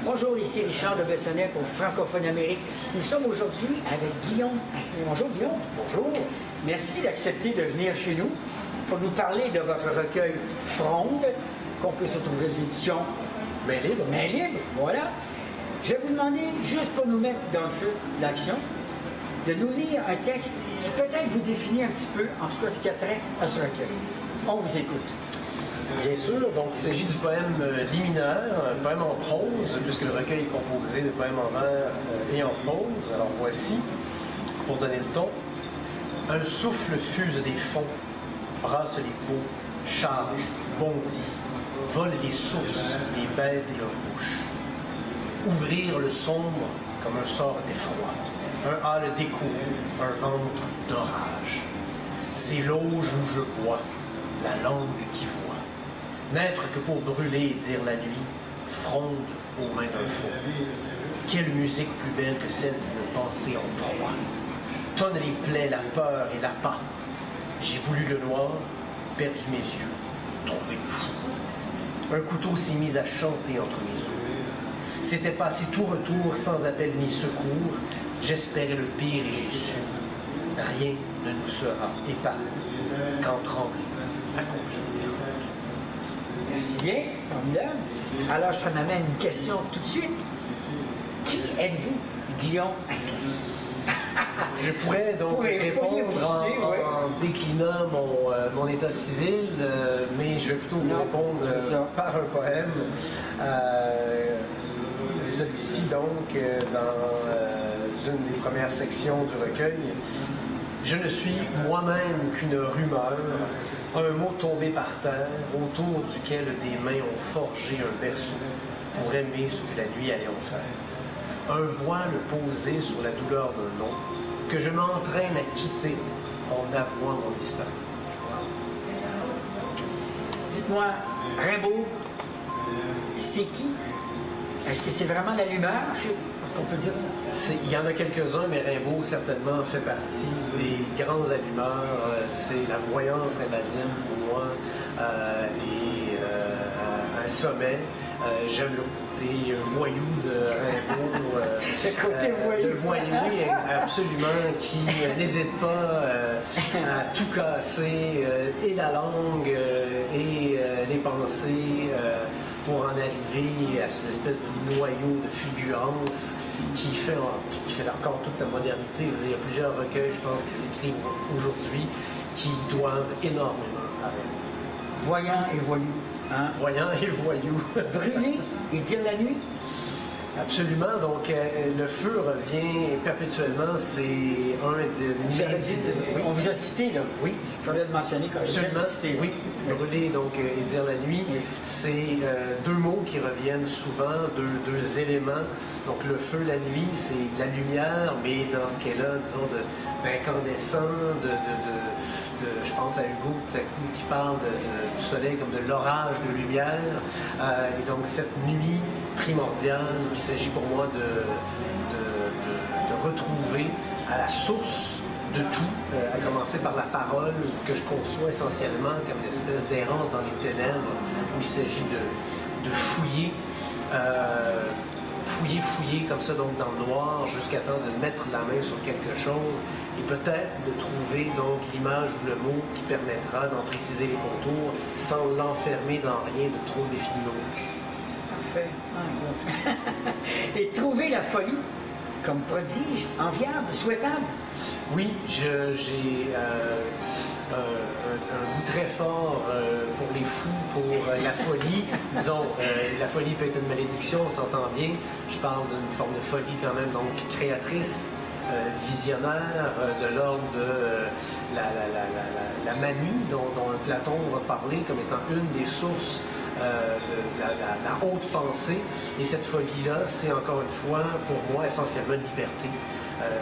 Bonjour, ici Richard de Bessonnec au Francophone Amérique. Nous sommes aujourd'hui avec Guillaume Asselin. Bonjour Guillaume. Bonjour. Merci d'accepter de venir chez nous pour nous parler de votre recueil Fronde, qu'on peut se trouver aux éditions Main libre. Main libre, voilà. Je vais vous demander, juste pour nous mettre dans le feu de l'action, de nous lire un texte qui peut-être vous définit un petit peu, en tout cas ce qui a trait à ce recueil. On vous écoute. Bien sûr, donc il s'agit du poème liminaire, un poème en prose, puisque le recueil est composé de poèmes en vers et en prose. Alors voici, pour donner le ton, un souffle fuse des fonds, brasse les peaux, charge, bondit, vole les sources, les bêtes et leurs bouches. Ouvrir le sombre comme un sort d'effroi, un hâle d'écho, un ventre d'orage. C'est l'auge où je bois, la langue qui voit. N'être que pour brûler et dire la nuit, fronde aux mains d'un faux. Quelle musique plus belle que celle d'une pensée en proie. Tonne les plaies, la peur et l'appât. J'ai voulu le noir, perdu mes yeux, trouvé le fou. Un couteau s'est mis à chanter entre mes os. C'était passé tout retour sans appel ni secours. J'espérais le pire et j'ai su. Rien ne nous sera épargné qu'en trembler, accompli. Merci bien, formidable. Alors, ça m'amène une question tout de suite. Qui êtes-vous, Guillaume Asselin? Je pourrais donc répondre en déclinant mon état civil, mais je vais plutôt vous répondre par un poème. Celui-ci, donc, dans une des premières sections du recueil. Je ne suis moi-même qu'une rumeur, un mot tombé par terre, autour duquel des mains ont forgé un berceau pour aimer ce que la nuit allait en faire. Un voile posé sur la douleur d'un nom que je m'entraîne à quitter en avouant mon mystère. Dites-moi, Rimbaud, c'est qui? Est-ce que c'est vraiment l'allumeur? Est-ce qu'on peut dire ça? Il y en a quelques-uns, mais Rimbaud, certainement, fait partie des grands allumeurs. C'est la voyance rimbadienne pour moi et un sommet. J'aime le côté voyou de Rimbaud. Le côté voyou. Le voyou, oui, absolument, qui n'hésite pas à tout casser, et la langue, et les pensées, pour en arriver à cette espèce de noyau de fulgurance qui fait encore toute sa modernité. Il y a plusieurs recueils, je pense, qui s'écrivent aujourd'hui, qui doivent énormément à Rimbaud. Voyant et voyou. Hein? Voyant et voyou. Brûler et dire la nuit? Absolument. Donc, le feu revient perpétuellement. C'est un de... On vous a cité, là. Oui, il fallait le mentionner quand absolument. Cité. Oui, brûler donc, et dire la nuit. Oui. C'est deux mots qui reviennent souvent, deux éléments. Donc, le feu, la nuit, c'est la lumière, mais dans ce qu'elle a, disons, d'incandescent, je pense à Hugo tout à coup qui parle du soleil comme de l'orage de lumière. Et donc, cette nuit primordiale, il s'agit pour moi de retrouver à la source de tout, à commencer par la parole que je conçois essentiellement comme une espèce d'errance dans les ténèbres, où il s'agit de fouiller, fouiller comme ça, donc dans le noir, jusqu'à temps de mettre la main sur quelque chose et peut-être de trouver donc l'image ou le mot qui permettra d'en préciser les contours sans l'enfermer dans rien de trop défini non plus. Et trouver la folie comme prodige, enviable, souhaitable. Oui, j'ai un goût très fort pour les fous, pour la folie. Disons, la folie peut être une malédiction, on s'entend bien. Je parle d'une forme de folie quand même, donc créatrice, visionnaire, de l'ordre de la manie dont Platon va parler comme étant une des sources la haute pensée. Et cette folie-là, c'est encore une fois, pour moi, essentiellement une liberté,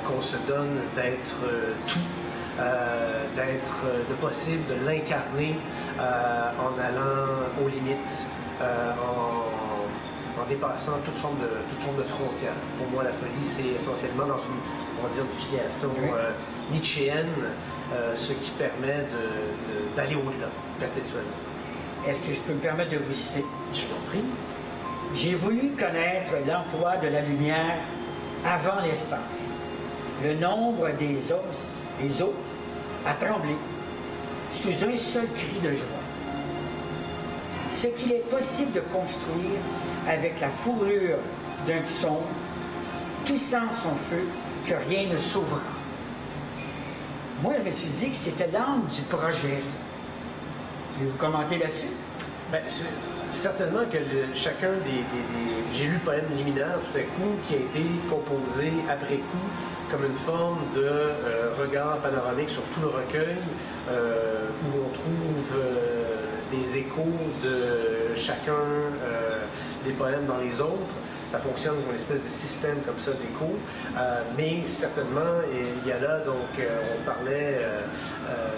qu'on se donne d'être tout, d'être le possible, de l'incarner en allant aux limites, en dépassant toute forme de frontière. Pour moi, la folie, c'est essentiellement dans une, on va dire, une filiation nietzschéenne, ce qui permet d'aller au-delà, perpétuellement. Est-ce que je peux me permettre de vous citer? Je t'en prie. J'ai voulu connaître l'emploi de la lumière avant l'espace. Le nombre des eaux a tremblé sous un seul cri de joie. Ce qu'il est possible de construire avec la fourrure d'un psaume, toussant son feu, que rien ne sauvera. Moi, je me suis dit que c'était l'âme du projet, ça. Vous commentez là-dessus? Bien, certainement que chacun des... J'ai lu le poème liminaire tout à coup qui a été composé après coup comme une forme de regard panoramique sur tout le recueil où on trouve des échos de chacun des poèmes dans les autres. Ça fonctionne comme une espèce de système comme ça d'écho, mais certainement il y a là, donc on parlait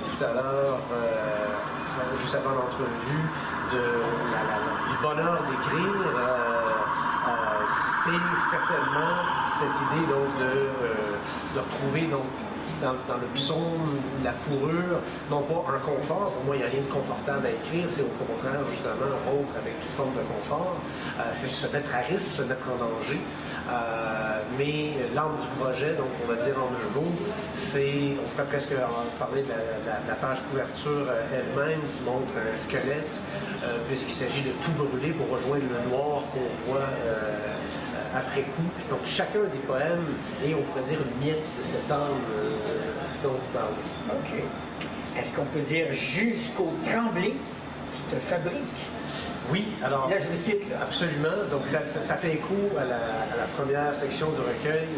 tout à l'heure, juste avant l'entrevue, du bonheur d'écrire. C'est certainement cette idée donc, de retrouver donc, dans le psaume la fourrure, non pas un confort, pour moi il n'y a rien de confortable à écrire, c'est au contraire justement rompre avec toute forme de confort, c'est se mettre à risque, se mettre en danger. Mais l'âme du projet, donc on va dire en un mot, c'est, on pourrait presque parler de la page couverture elle-même qui montre un squelette, puisqu'il s'agit de tout brûler pour rejoindre le noir qu'on voit après coup. Donc chacun des poèmes est, on pourrait dire, une miette de cette âme dont vous parlez. OK. Est-ce qu'on peut dire jusqu'au tremblé qui te fabrique? Oui, alors... Là, je vous cite, là. Absolument. Donc, ça fait écho à la première section du recueil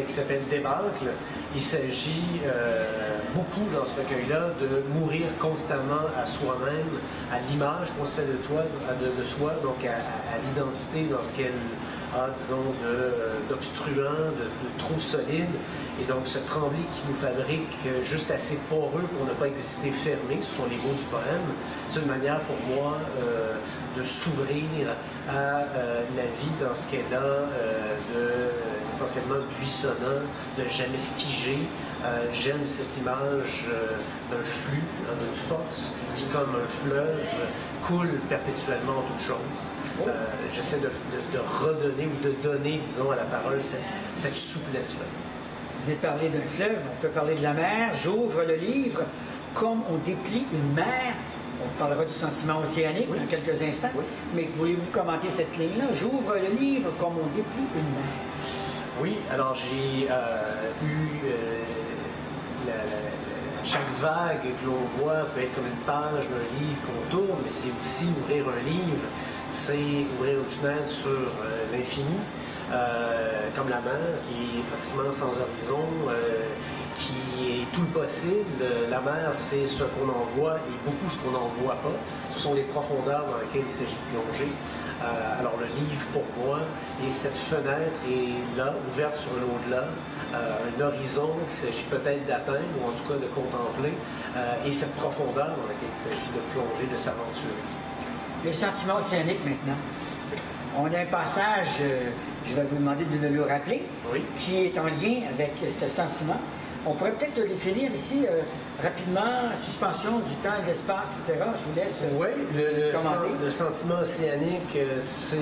qui s'appelle Débâcle. Il s'agit beaucoup dans ce recueil-là de mourir constamment à soi-même, à l'image qu'on se fait de soi, donc à l'identité dans ce qu'elle a, disons, d'obstruant, de trop solide. Et donc, ce tremblé qui nous fabrique juste assez poreux pour ne pas exister fermé, ce sont les mots du poème. C'est une manière pour moi de s'ouvrir à la vie dans ce qu'elle a essentiellement buissonnant, de jamais figé. J'aime cette image d'un flux, d'une force qui, comme un fleuve, coule perpétuellement en toutes choses. J'essaie de redonner ou de donner, disons, à la parole cette souplesse-là. Vous avez parlé d'un fleuve, on peut parler de la mer. J'ouvre le livre comme on déplie une mer. On parlera du sentiment océanique dans quelques instants. Oui. Mais voulez-vous commenter cette ligne-là? J'ouvre le livre comme on déplie une mer. Oui, alors j'ai eu... chaque vague que l'on voit peut être comme une page d'un livre qu'on tourne, mais c'est aussi ouvrir un livre, c'est ouvrir une fenêtre sur l'infini, comme la mer, qui est pratiquement sans horizon, qui est tout le possible. La mer, c'est ce qu'on en voit et beaucoup ce qu'on n'en voit pas. Ce sont les profondeurs dans lesquelles il s'agit de plonger. Alors le livre, pour moi, est cette fenêtre est là, ouverte sur l'au-delà, un horizon qu'il s'agit peut-être d'atteindre, ou en tout cas de contempler, et cette profondeur dans laquelle il s'agit de plonger, de s'aventurer. Le sentiment océanique maintenant. On a un passage, je vais vous demander de me le rappeler, oui, qui est en lien avec ce sentiment. On pourrait peut-être le définir ici rapidement, suspension du temps et de l'espace, etc. Je vous laisse commenter. Le sentiment océanique, c'est,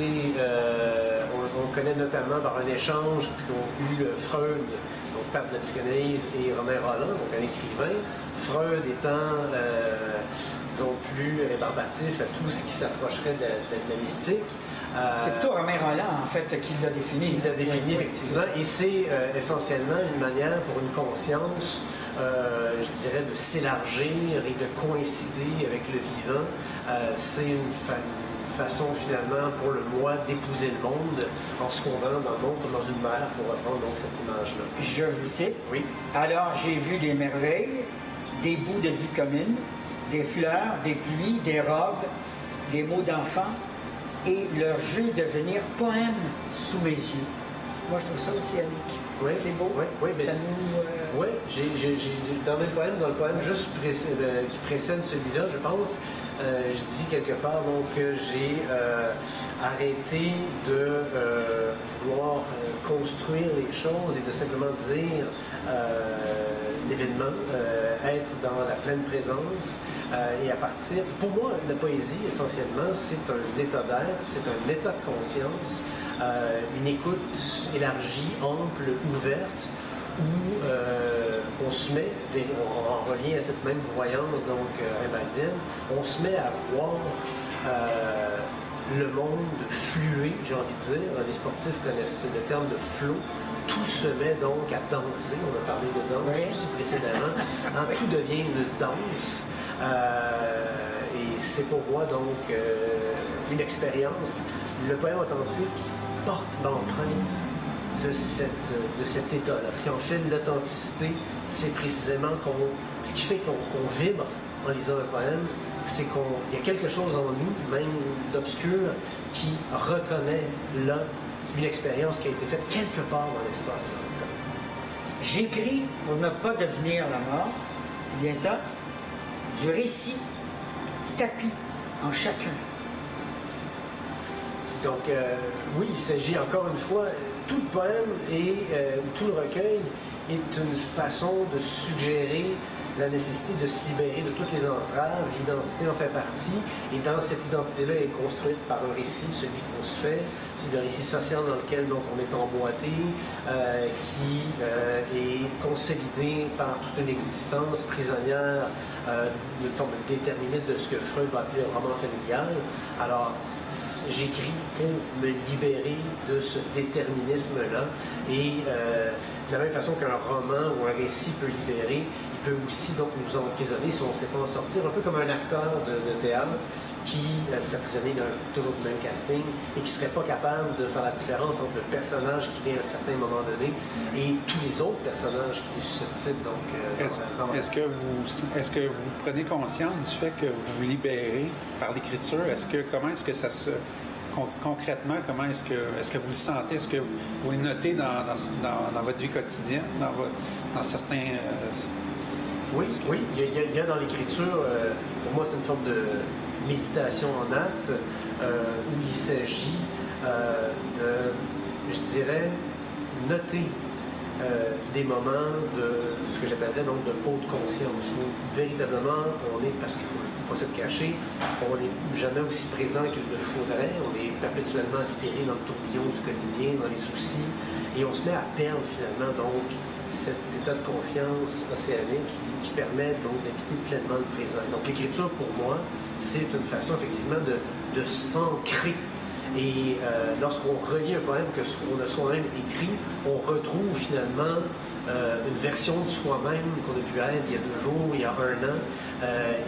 on le connaît notamment par un échange qu'ont eu Freud, donc père de la psychanalyse, et Romain Rolland, donc un écrivain. Freud étant, disons, plus rébarbatif à tout ce qui s'approcherait de la mystique. C'est plutôt Romain Rolland, en fait, qui l'a défini. Qui l'a défini, effectivement. Et c'est essentiellement une manière pour une conscience, je dirais, de s'élargir et de coïncider avec le vivant. C'est une façon, finalement, pour le moi d'épouser le monde en se fondant dans le monde comme dans une mer, pour reprendre donc cette image-là. Je vous cite. Oui. Alors, j'ai vu des merveilles, des bouts de vie commune, des fleurs, des pluies, des robes, des mots d'enfants, et leur jeu devenir poème sous mes yeux. Moi, je trouve ça océanique. Oui, c'est beau. Oui, oui, mais ça nous... Oui, dans le poème juste qui précède celui-là, je pense, je dis quelque part donc, que j'ai arrêté de vouloir construire les choses et de simplement dire l'événement, être dans la pleine présence et à partir... Pour moi, la poésie, essentiellement, c'est un état d'être, c'est un état de conscience, une écoute élargie, ample, ouverte, où on se met, on revient à cette même voyance donc invadienne, on se met à voir le monde fluer, j'ai envie de dire. Les sportifs connaissent le terme de flow. Tout se met donc à danser. On a parlé de danse aussi précédemment. Tout devient une danse. Et c'est pour moi donc une expérience. Le poème authentique porte l'empreinte de cet état-là. Ce qui en fait l'authenticité, c'est précisément ce qui fait qu'on vibre en lisant un poème, c'est qu'il y a quelque chose en nous, même d'obscur, qui reconnaît là une expérience qui a été faite quelque part dans l'espace et dans le temps. J'écris pour ne pas devenir la mort, c'est bien ça, du récit tapis en chacun. Donc, oui, il s'agit encore une fois, tout le poème et tout le recueil est une façon de suggérer la nécessité de se libérer de toutes les entraves. L'identité en fait partie, et dans cette identité-là, elle est construite par un récit, celui qu'on se fait, le récit social dans lequel donc, on est emboîté, qui est consolidé par toute une existence prisonnière d'une forme de déterminisme de ce que Freud va appeler le roman familial. Alors, j'écris pour me libérer de ce déterminisme-là. Et de la même façon qu'un roman ou un récit peut libérer, il peut aussi donc nous emprisonner si on ne sait pas en sortir, un peu comme un acteur de théâtre qui s'emprisonnait toujours du même casting et qui ne serait pas capable de faire la différence entre le personnage qu'il est à un certain moment donné et tous les autres personnages qui sont susceptibles. Donc, est-ce que vous prenez conscience du fait que vous vous libérez par l'écriture? Comment est-ce que ça se... Concrètement, comment est-ce que vous le sentez? Est-ce que vous le notez dans votre vie quotidienne, dans certains... Oui, il y a dans l'écriture, pour moi c'est une forme de méditation en acte, où il s'agit de, je dirais, noter des moments de ce que j'appellerais donc de haute conscience, où véritablement on est, parce qu'il ne faut pas se le cacher, on n'est jamais aussi présent qu'il le faudrait, on est perpétuellement aspiré dans le tourbillon du quotidien, dans les soucis, et on se met à perdre finalement donc cet état de conscience océanique qui permet donc d'habiter pleinement le présent. Donc l'écriture pour moi, c'est une façon effectivement de s'ancrer. Et lorsqu'on relit un poème que qu'on a soi-même écrit, on retrouve finalement une version de soi-même qu'on a pu être il y a 2 jours, il y a 1 an,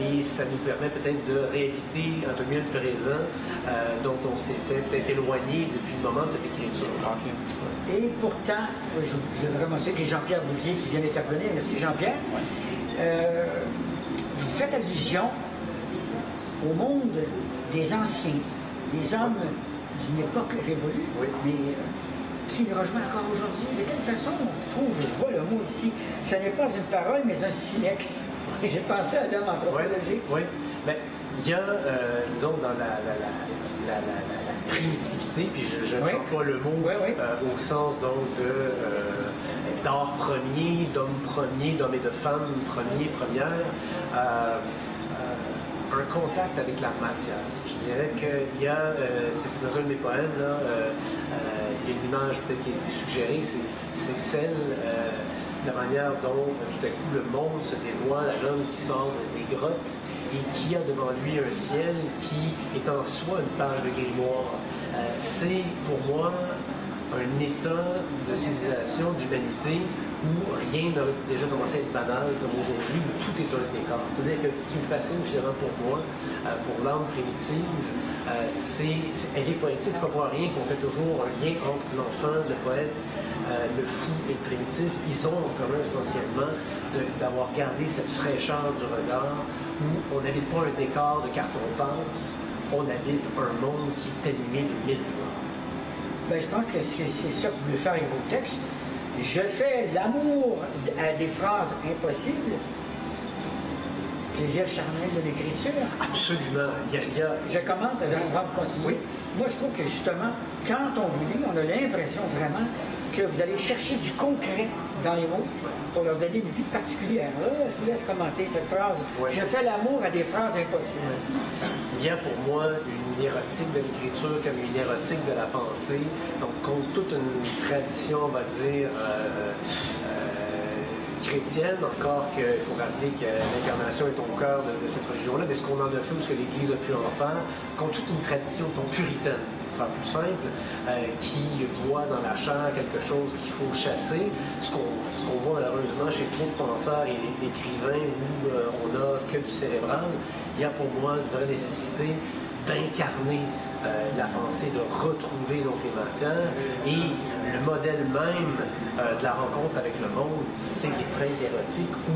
et ça nous permet peut-être de réhabiter un peu mieux le présent dont on s'était peut-être éloigné depuis le moment de cette écriture. Okay. Et pourtant, je voudrais commencer avec Jean-Pierre Bouvier qui vient d'intervenir. Merci Jean-Pierre. Vous faites allusion au monde des anciens, des hommes d'une époque révolue, mais qui le rejoint encore aujourd'hui. De quelle façon on trouve, je vois le mot ici, ce n'est pas une parole, mais un silex. Et j'ai pensé à l'homme anthropologique. Oui. Bien, il y a, disons, dans la primitivité, puis je n'emploie pas le mot au sens donc d'art premier, d'homme et de femme premier, première, un contact avec la matière. Je dirais qu'il y a, c'est dans un de mes poèmes, là, il y a une image peut-être qui est suggérée, c'est celle de la manière dont tout à coup le monde se dévoile à l'homme qui sort des grottes et qui a devant lui un ciel qui est en soi une page de grimoire. C'est pour moi un état de civilisation, d'humanité, où rien n'aurait déjà commencé à être banal comme aujourd'hui, où tout est un décor. C'est-à-dire que ce qui me fascine finalement pour moi, pour l'âme primitive, elle est poétique. C'est pas pour rien qu'on fait toujours un lien entre l'enfant, le poète, le fou et le primitif. Ils ont en commun essentiellement d'avoir gardé cette fraîcheur du regard, où on n'habite pas un décor de carton-pâte, on habite un monde qui est animé de 1000 voix. Ben, je pense que c'est ça que vous voulez faire avec vos textes. Je fais l'amour à des phrases impossibles. Plaisir charnel de l'écriture. Absolument. Je commente avant de continuer. Oui. Moi, je trouve que justement, quand on vous lit, on a l'impression vraiment que vous allez chercher du concret dans les mots pour leur donner une vie particulière. Là, je vous laisse commenter cette phrase. Oui. Je fais l'amour à des phrases impossibles. Il y a pour moi une érotique de l'écriture comme une érotique de la pensée. Donc, contre toute une tradition, on va dire, chrétienne, encore qu'il faut rappeler que l'incarnation est au cœur de cette religion-là, mais ce qu'on en a fait ou ce que l'Église a pu en faire, contre toute une tradition puritaine, pour faire plus simple, qui voit dans la chair quelque chose qu'il faut chasser, ce qu'on voit malheureusement chez trop de penseurs et d'écrivains où on n'a que du cérébral. Il y a pour moi une vraie nécessité d'incarner la pensée, de retrouver donc les matières. Et le modèle même de la rencontre avec le monde, c'est les traits érotiques où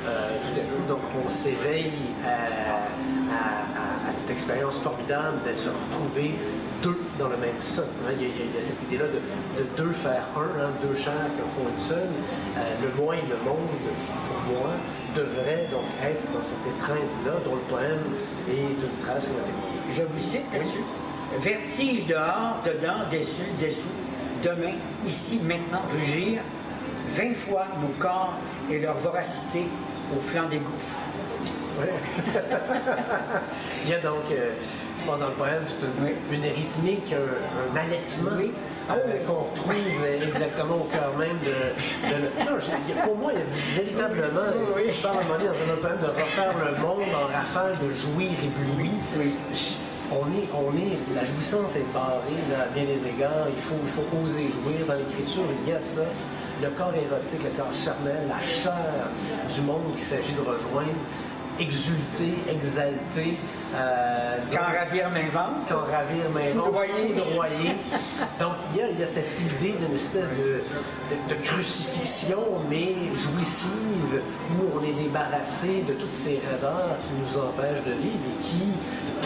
tout à coup, donc, on s'éveille à cette expérience formidable de se retrouver deux dans le même sang. Hein. Il y a cette idée-là de deux faire un, hein, deux chairs qui en font une seule. Le moi et le monde, pour moi, devrait donc être dans cette étreinte-là, dont le poème est d'une trace ou un témoin. Je vous cite là-dessus. Vertige dehors, dedans, dessus, dessous, demain, ici, maintenant, rugir, 20 fois nos corps et leur voracité au flanc des gouffres. Oui. Il y a donc, je pense dans le poème, c'est une rythmique, un allaitement qu'on retrouve exactement au cœur même de non, pour moi, il y a véritablement, je parle à un moment donné dans un poème de refaire le monde en rafale, de jouir ébloui. Oui. La jouissance est barrée là, à bien des égards. Il faut oser jouir. Dans l'écriture, il y a ça, le corps érotique, le corps charnel, la chair du monde qu'il s'agit de rejoindre, exulter, exalter. Quand ravir m'invente. Quand ravir m'invente. Foudroyer. Donc, il y a cette idée d'une espèce de crucifixion, mais jouissive, où on est débarrassé de toutes ces raideurs qui nous empêchent de vivre et qui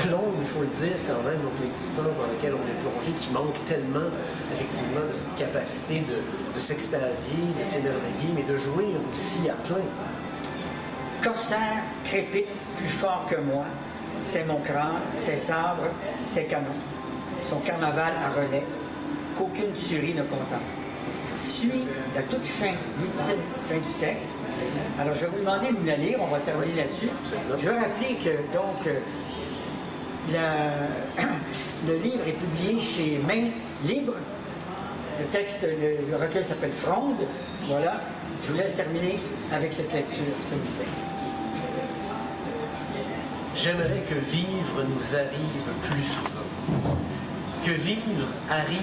plongent, il faut le dire quand même, donc l'existence dans lequel on est plongé, qui manque tellement, effectivement, de cette capacité de s'extasier, de s'émerveiller, mais de jouir aussi à plein. Corsaire crépite plus fort que moi, c'est mon crâne, ses sabres, ses canons, son carnaval à relais, qu'aucune tuerie ne contente. Suit la toute fin, l'ultime fin du texte. Alors, je vais vous demander de nous la lire, on va terminer là-dessus. Je veux rappeler que, donc, le livre est publié chez Main Libre. Le texte, le recueil s'appelle Fronde. Voilà. Je vous laisse terminer avec cette lecture, s'il vous plaît. J'aimerais que vivre nous arrive plus souvent. Que vivre arrive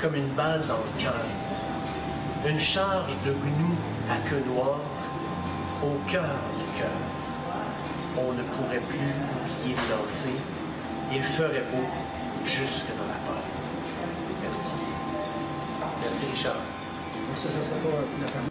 comme une balle dans le cœur. Une charge de gnou à queue noire au cœur du cœur. On ne pourrait plus oublier de lancer. Il ferait beau jusque dans la peur. Merci. Merci Richard. Ça sera pas, c'est la fin.